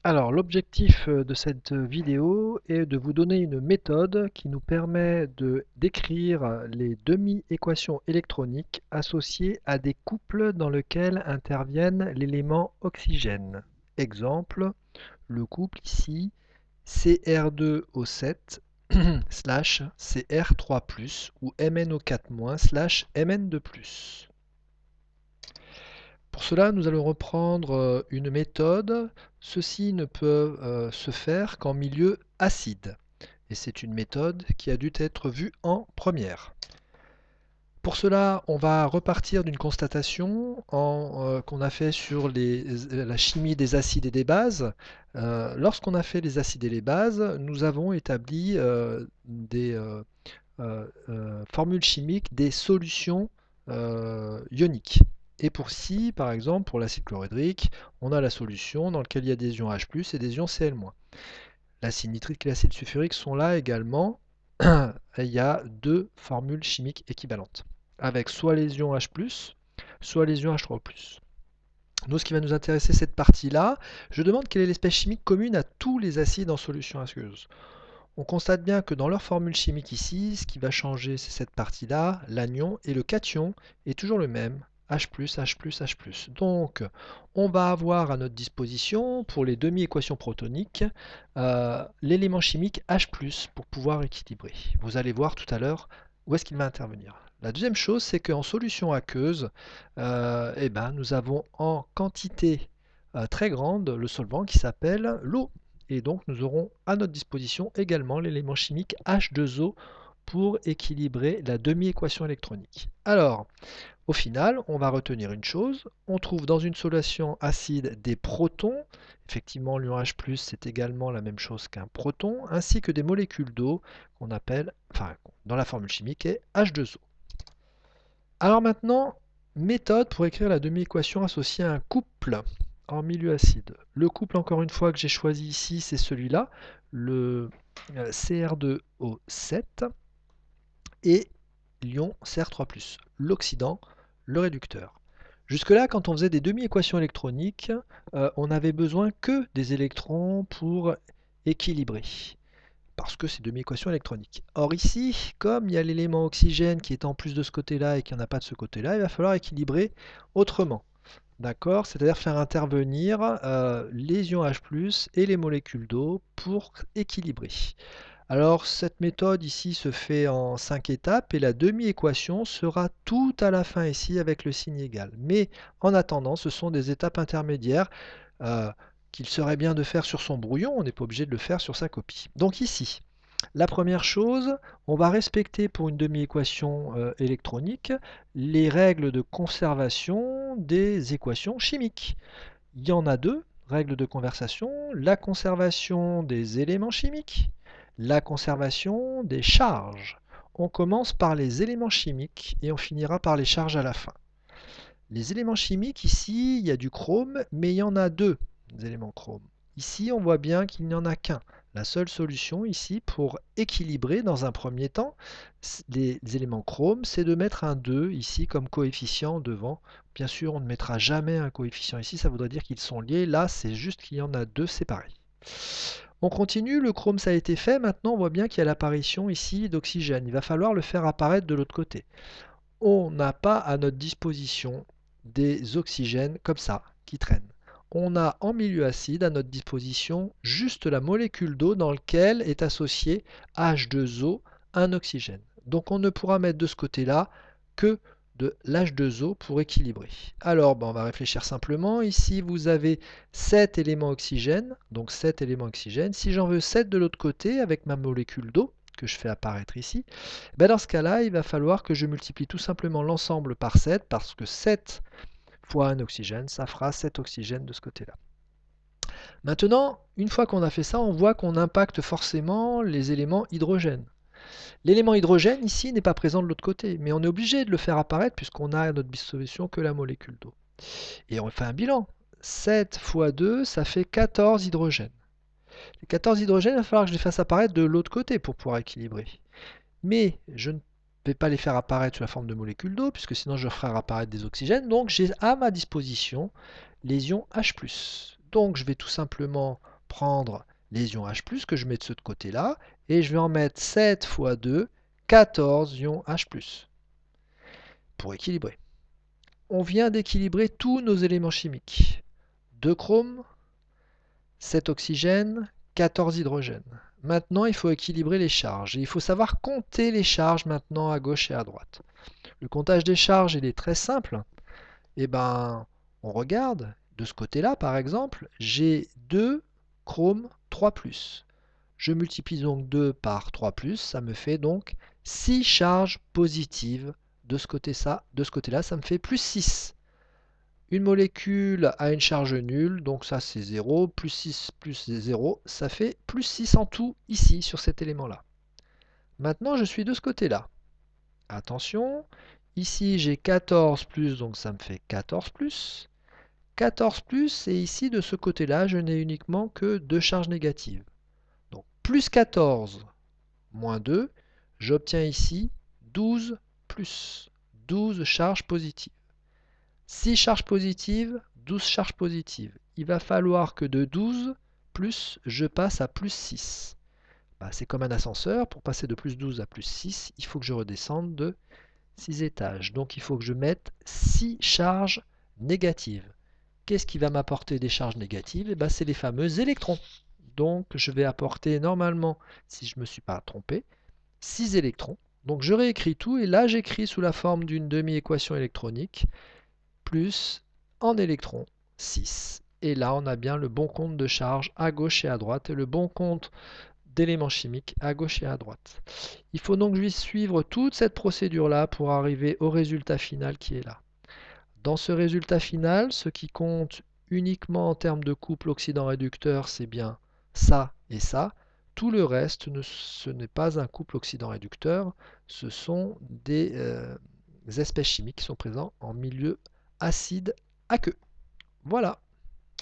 Alors, l'objectif de cette vidéo est de vous donner une méthode qui nous permet de d'écrire les demi-équations électroniques associées à des couples dans lesquels interviennent l'élément oxygène. Exemple, le couple ici Cr2O7 slash Cr3+, ou MnO4- slash Mn2+. Pour cela, nous allons reprendre une méthode. Ceci ne peut se faire qu'en milieu acide. Et c'est une méthode qui a dû être vue en première. Pour cela, on va repartir d'une constatation qu'on a fait sur la chimie des acides et des bases. Lorsqu'on a fait les acides et les bases, nous avons établi des formules chimiques des solutions ioniques. Et pour ci, par exemple, pour l'acide chlorhydrique, on a la solution dans laquelle il y a des ions H+ et des ions Cl-. L'acide nitrique et l'acide sulfurique sont là également. Il y a deux formules chimiques équivalentes, avec soit les ions H+, soit les ions H3+. Nous, ce qui va nous intéresser, cette partie-là, je demande quelle est l'espèce chimique commune à tous les acides en solution aqueuse. On constate bien que dans leur formule chimique ici, ce qui va changer, c'est cette partie-là, l'anion, et le cation est toujours le même, H+, H+, H+. Donc, on va avoir à notre disposition, pour les demi-équations protoniques, l'élément chimique H+, pour pouvoir équilibrer. Vous allez voir tout à l'heure où est-ce qu'il va intervenir. La deuxième chose, c'est qu'en solution aqueuse, nous avons en quantité très grande le solvant qui s'appelle l'eau. Et donc nous aurons à notre disposition également l'élément chimique H2O pour équilibrer la demi-équation électronique. Alors, au final, on va retenir une chose, on trouve dans une solution acide des protons, effectivement l'ion H+, c'est également la même chose qu'un proton, ainsi que des molécules d'eau qu'on appelle, enfin dans la formule chimique est H2O. Alors maintenant, méthode pour écrire la demi-équation associée à un couple en milieu acide. Le couple, encore une fois, que j'ai choisi ici, c'est celui-là, le Cr2O7 et l'ion Cr3+, l'oxydant, le réducteur. Jusque-là, quand on faisait des demi-équations électroniques, on n'avait besoin que des électrons pour équilibrer, parce que c'est demi-équation électronique. Or ici, comme il y a l'élément oxygène qui est en plus de ce côté-là et qu'il n'y en a pas de ce côté-là, il va falloir équilibrer autrement. D'accord? C'est-à-dire faire intervenir les ions H+ et les molécules d'eau pour équilibrer. Alors cette méthode ici se fait en 5 étapes et la demi-équation sera tout à la fin ici avec le signe égal. Mais en attendant, ce sont des étapes intermédiaires euh, qu'il serait bien de faire sur son brouillon, on n'est pas obligé de le faire sur sa copie. Donc ici, la première chose, on va respecter pour une demi-équation électronique les règles de conservation des équations chimiques. Il y en a deux règles de conservation, la conservation des éléments chimiques, la conservation des charges. On commence par les éléments chimiques et on finira par les charges à la fin. Les éléments chimiques, ici, il y a du chrome, mais il y en a deux éléments chrome. Ici, on voit bien qu'il n'y en a qu'un. La seule solution ici pour équilibrer dans un premier temps les éléments chrome, c'est de mettre un 2 ici comme coefficient devant. Bien sûr, on ne mettra jamais un coefficient ici, ça voudrait dire qu'ils sont liés. Là, c'est juste qu'il y en a deux séparés. On continue, le chrome ça a été fait, maintenant on voit bien qu'il y a l'apparition ici d'oxygène. Il va falloir le faire apparaître de l'autre côté. On n'a pas à notre disposition des oxygènes comme ça, qui traînent. On a en milieu acide à notre disposition juste la molécule d'eau dans laquelle est associé H2O, un oxygène. Donc on ne pourra mettre de ce côté-là que de l'H2O pour équilibrer. Alors on va réfléchir simplement. Ici vous avez 7 éléments oxygène, donc 7 éléments oxygène. Si j'en veux 7 de l'autre côté avec ma molécule d'eau, que je fais apparaître ici, dans ce cas-là, il va falloir que je multiplie tout simplement l'ensemble par 7, parce que 7 fois un oxygène, ça fera 7 oxygènes de ce côté-là. Maintenant, une fois qu'on a fait ça, on voit qu'on impacte forcément les éléments hydrogène. L'élément hydrogène ici n'est pas présent de l'autre côté, mais on est obligé de le faire apparaître puisqu'on a à notre disposition que la molécule d'eau. Et on fait un bilan. 7 fois 2, ça fait 14 hydrogènes. Les 14 hydrogènes, il va falloir que je les fasse apparaître de l'autre côté pour pouvoir équilibrer. Mais je ne vais pas les faire apparaître sous la forme de molécules d'eau, puisque sinon je ferai apparaître des oxygènes. Donc j'ai à ma disposition les ions H+. Donc je vais tout simplement prendre les ions H+, que je mets de ce côté-là, et je vais en mettre 7 fois 2, 14 ions H+, pour équilibrer. On vient d'équilibrer tous nos éléments chimiques. 2 chrome, 7 oxygène, 14 hydrogène. Maintenant, il faut équilibrer les charges. Et il faut savoir compter les charges maintenant à gauche et à droite. Le comptage des charges, il est très simple. Eh ben, on regarde. De ce côté-là, par exemple, j'ai 2 chrome 3+. Je multiplie donc 2 par 3+, ça me fait donc 6 charges positives. De ce côté-là, ça me fait plus 6. Une molécule a une charge nulle, donc ça c'est 0, plus 6 plus 0, ça fait plus 6 en tout ici, sur cet élément-là. Maintenant, je suis de ce côté-là. Attention, ici j'ai 14 plus, donc ça me fait 14 plus. 14 plus, et ici de ce côté-là, je n'ai uniquement que 2 charges négatives. Donc plus 14 moins 2, j'obtiens ici 12 plus, 12 charges positives. 6 charges positives, 12 charges positives. Il va falloir que de 12 plus, je passe à plus 6. Bah, c'est comme un ascenseur, pour passer de plus 12 à plus 6, il faut que je redescende de 6 étages. Donc il faut que je mette 6 charges négatives. Qu'est-ce qui va m'apporter des charges négatives? Eh ben, c'est les fameux électrons. Donc je vais apporter normalement, si je ne me suis pas trompé, 6 électrons. Donc je réécris tout et là j'écris sous la forme d'une demi-équation électronique plus en électrons 6. Et là on a bien le bon compte de charge à gauche et à droite et le bon compte d'éléments chimiques à gauche et à droite. Il faut donc suivre toute cette procédure-là pour arriver au résultat final qui est là. Dans ce résultat final, ce qui compte uniquement en termes de couple oxydant-réducteur, c'est bien ça et ça. Tout le reste, ce n'est pas un couple oxydant-réducteur, ce sont des espèces chimiques qui sont présentes en milieu acide aqueux. Voilà.